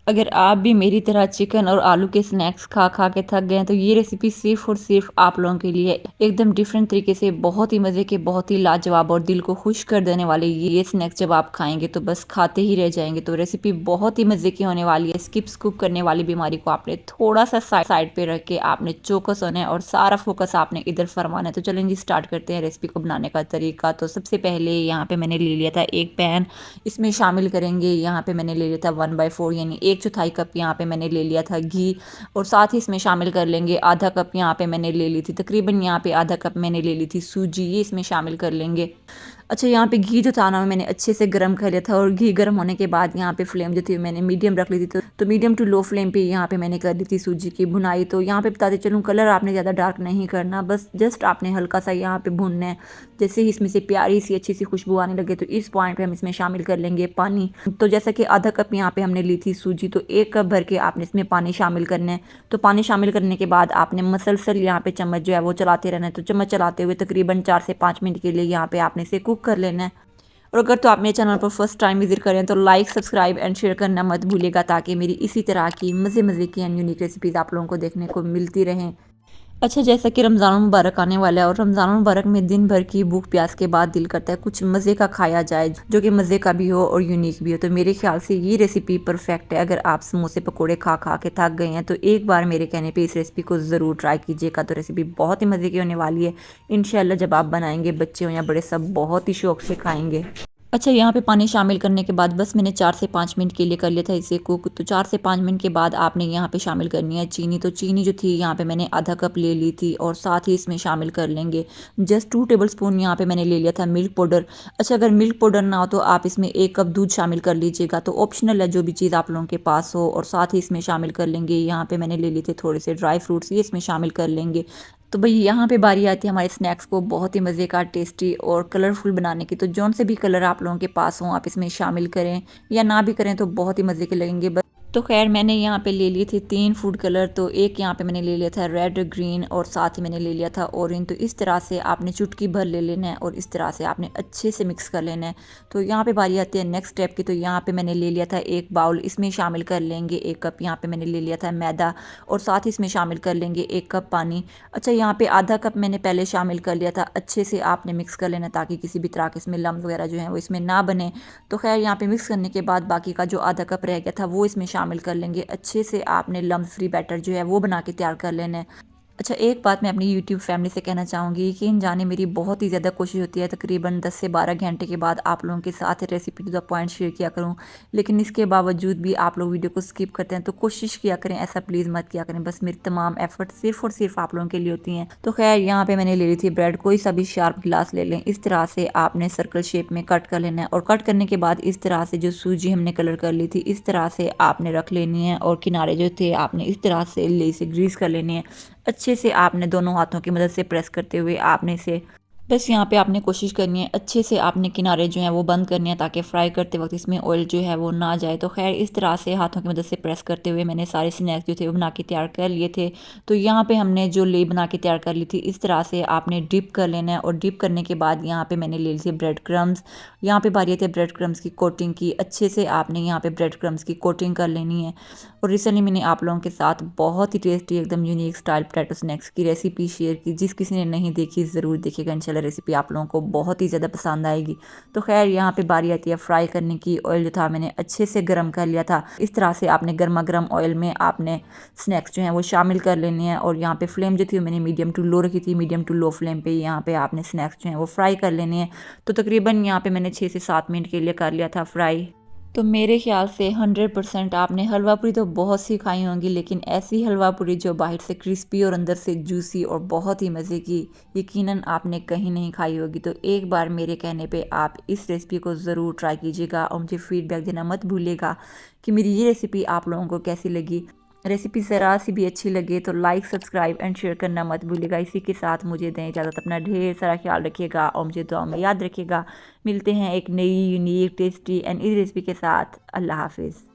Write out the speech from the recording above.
अगर आप भी मेरी तरह चिकन और आलू के स्नैक्स खा खा के थक गए हैं तो ये रेसिपी सिर्फ और सिर्फ आप लोगों के लिए एकदम डिफरेंट तरीके से बहुत ही मज़े के, बहुत ही लाजवाब और दिल को खुश कर देने वाले ये स्नैक्स जब आप खाएंगे तो बस खाते ही रह जाएंगे। तो रेसिपी बहुत ही मज़े की होने वाली है। स्किप स्कूप करने वाली बीमारी को आपने थोड़ा सा साइड पे रख के आपने चौकस होना है और सारा फोकस आपने इधर फरमाना है। तो चलें जी, स्टार्ट करते हैं रेसिपी को बनाने का तरीका। तो सबसे पहले यहाँ पे मैंने ले लिया था एक पैन। इसमें शामिल करेंगे, यहाँ पे मैंने ले लिया था 1/4 यानी 1/4 कप यहाँ पे मैंने ले लिया था घी। और साथ ही इसमें शामिल कर लेंगे आधा कप यहाँ पे मैंने ले ली थी, तकरीबन यहाँ पे आधा कप मैंने ले ली थी सूजी, ये इसमें शामिल कर लेंगे। अच्छा, यहाँ पे घी जो था ना मैंने अच्छे से गर्म कर लिया था और घी गर्म होने के बाद यहाँ पे फ्लेम जो थी मैंने मीडियम रख ली थी। तो मीडियम टू लो फ्लेम पे यहाँ पे मैंने कर ली थी सूजी की भुनाई। तो यहाँ पे बताते चलूँ, कलर आपने ज़्यादा डार्क नहीं करना, बस जस्ट आपने हल्का सा यहाँ पे भूनना है। जैसे ही इसमें से प्यारी सी अच्छी सी खुशबू आने लगे तो इस पॉइंट पे हम इसमें शामिल कर लेंगे पानी। तो जैसा कि आधा कप यहाँ पे हमने ली थी सूजी, तो 1 कप भर के आपने इसमें पानी शामिल करना है। तो पानी शामिल करने के बाद आपने मसलसल यहाँ पे चम्मच जो है वो चलाते रहना है। तो चम्मच चलाते हुए तकरीबन 4 से 5 मिनट के लिए यहाँ पे आपने इसे कुक कर लेना है। और अगर तो आप मेरे चैनल पर फर्स्ट टाइम विजिट करें तो लाइक, सब्सक्राइब एंड शेयर करना मत भूलिएगा, ताकि मेरी इसी तरह की मज़े मज़े की एंड यूनिक रेसिपीज़ आप लोगों को देखने को मिलती रहें। अच्छा, जैसा कि रमज़ान मुबारक आने वाला है और रमज़ान मुबारक में दिन भर की भूख प्यास के बाद दिल करता है कुछ मज़े का खाया जाए, जो कि मज़े का भी हो और यूनिक भी हो। तो मेरे ख्याल से ये रेसिपी परफेक्ट है। अगर आप समोसे पकोड़े खा खा के थक गए हैं तो एक बार मेरे कहने पे इस रेसिपी को ज़रूर ट्राई कीजिएगा। तो रेसिपी बहुत ही मज़े की होने वाली है। इंशाल्लाह जब आप बनाएंगे बच्चे हो या बड़े सब बहुत ही शौक से खाएंगे। अच्छा, यहाँ पे पानी शामिल करने के बाद बस मैंने 4 से 5 मिनट के लिए कर लिया था इसे कुक। तो 4 से 5 मिनट के बाद आपने यहाँ पे शामिल करनी है चीनी। तो चीनी जो थी यहाँ पे मैंने आधा कप ले ली थी और साथ ही इसमें शामिल कर लेंगे जस्ट 2 टेबलस्पून यहाँ पे मैंने ले लिया था मिल्क पाउडर। अच्छा, अगर मिल्क पाउडर ना हो तो आप इसमें 1 कप दूध शामिल कर लीजिएगा। तो ऑप्शनल है, जो भी चीज़ आप लोगों के पास हो। और साथ ही इसमें शामिल कर लेंगे, यहाँ पे मैंने ले लिए थे थोड़े से ड्राई फ्रूट्स, ये इसमें शामिल कर लेंगे। तो भाई यहाँ पे बारी आती है हमारे स्नैक्स को बहुत ही मज़े का, टेस्टी और कलरफुल बनाने की। तो जौन से भी कलर आप लोगों के पास हों आप इसमें शामिल करें, या ना भी करें तो बहुत ही मज़े के लगेंगे। बस तो खैर मैंने यहाँ पे ले लिए थे 3 फूड कलर। तो एक यहाँ पे मैंने ले लिया था रेड, ग्रीन और साथ ही मैंने ले लिया था ऑरेंज। तो इस तरह से आपने चुटकी भर ले लेना है और इस तरह से आपने अच्छे से मिक्स कर लेना है। तो यहाँ पे बारी आती है नेक्स्ट स्टेप की। तो यहाँ पे मैंने ले लिया था एक बाउल, इसमें शामिल कर लेंगे 1 कप यहाँ पे मैंने ले लिया था मैदा और साथ ही इसमें शामिल कर लेंगे 1 कप पानी। अच्छा, यहाँ पे आधा कप मैंने पहले शामिल कर लिया था। अच्छे से आपने मिक्स कर लेना ताकि किसी भी तरह के इसमें लम्ब वगैरह जो है वो इसमें ना बने। तो खैर यहाँ पे मिक्स करने के बाद बाकी का जो आधा कप रह गया था वो इसमें शामिल कर लेंगे। अच्छे से आपने लम्ब फ्री बैटर जो है वो बना के तैयार कर लेना है। अच्छा, एक बात मैं अपनी यूट्यूब फैमिली से कहना चाहूँगी कि इन जाने मेरी बहुत ही ज़्यादा कोशिश होती है तकरीबन 10 से 12 घंटे के बाद आप लोगों के साथ recipe to the point share किया करूँ, लेकिन इसके बावजूद भी आप लोग वीडियो को स्किप करते हैं। तो कोशिश किया करें, ऐसा प्लीज़ मत किया करें। बस मेरी तमाम एफर्ट सिर्फ और सिर्फ आप लोगों के लिए होती हैं। तो खैर यहाँ पे मैंने ले ली थी ब्रेड, कोई सा भी शार्प गिलास ले लें। इस तरह से आपने सर्कल शेप में कट कर लेना है और कट करने के बाद इस तरह से जो सूजी हमने कलर कर ली थी इस तरह से आपने रख लेनी है और किनारे जो थे आपने इस तरह से ले से ग्रीस कर लेनी है। अच्छे से आपने दोनों हाथों की मदद से प्रेस करते हुए आपने इसे बस यहाँ पे आपने कोशिश करनी है अच्छे से आपने किनारे जो हैं वो बंद करने हैं ताकि फ्राई करते वक्त इसमें ऑयल जो है वो ना जाए। तो खैर इस तरह से हाथों की मदद से प्रेस करते हुए मैंने सारे स्नैक्स जो थे वो बना के तैयार कर लिए थे। तो यहाँ पे हमने जो ले बना के तैयार कर ली थी इस तरह से आपने डिप कर लेना है और डिप करने के बाद यहाँ पे मैंने ले ली थी ब्रेड क्रम्स। यहाँ पे बारी थी ब्रेड क्रम्स की कोटिंग की, अच्छे से आपने यहाँ पे ब्रेड क्रम्स की कोटिंग कर लेनी है। और रिसेंटली मैंने आप लोगों के साथ बहुत ही टेस्टी एकदम यूनिक स्टाइल पोटैटो स्नैक्स की रेसिपी शेयर की, जिस किसी ने नहीं देखी ज़रूर देखिएगा। इंशाल्लाह रेसिपी आप लोगों को बहुत ही ज़्यादा पसंद आएगी। तो खैर यहाँ पे बारी आती है फ्राई करने की। ऑयल जो था मैंने अच्छे से गर्म कर लिया था। इस तरह से आपने गर्मा गर्म ऑयल में आपने स्नैक्स जो हैं वो शामिल कर लेने हैं। और यहाँ पे फ्लेम जो थी मैंने मीडियम टू लो रखी थी, मीडियम टू लो फ्लेम पे यहाँ पे आपने स्नैक्स जो हैं वो फ्राई कर लेने हैं। तो तकरीबन यहाँ पे मैंने 6 से 7 मिनट के लिए कर लिया था फ्राई। तो मेरे ख्याल से 100% आपने हलवा पूरी तो बहुत सी खाई होंगी, लेकिन ऐसी हलवा पूरी जो बाहर से क्रिस्पी और अंदर से जूसी और बहुत ही मज़े की यकीनन आपने कहीं नहीं खाई होगी। तो एक बार मेरे कहने पे आप इस रेसिपी को ज़रूर ट्राई कीजिएगा और मुझे फीडबैक देना मत भूलिएगा कि मेरी ये रेसिपी आप लोगों को कैसी लगी। रेसिपी ज़रा सी भी अच्छी लगे तो लाइक, सब्सक्राइब एंड शेयर करना मत भूलिएगा। इसी के साथ मुझे दें इजाज़त। अपना ढेर सारा ख्याल रखिएगा और मुझे दुआ में याद रखिएगा। मिलते हैं एक नई unique tasty and easy recipe के साथ। अल्लाह हाफिज़।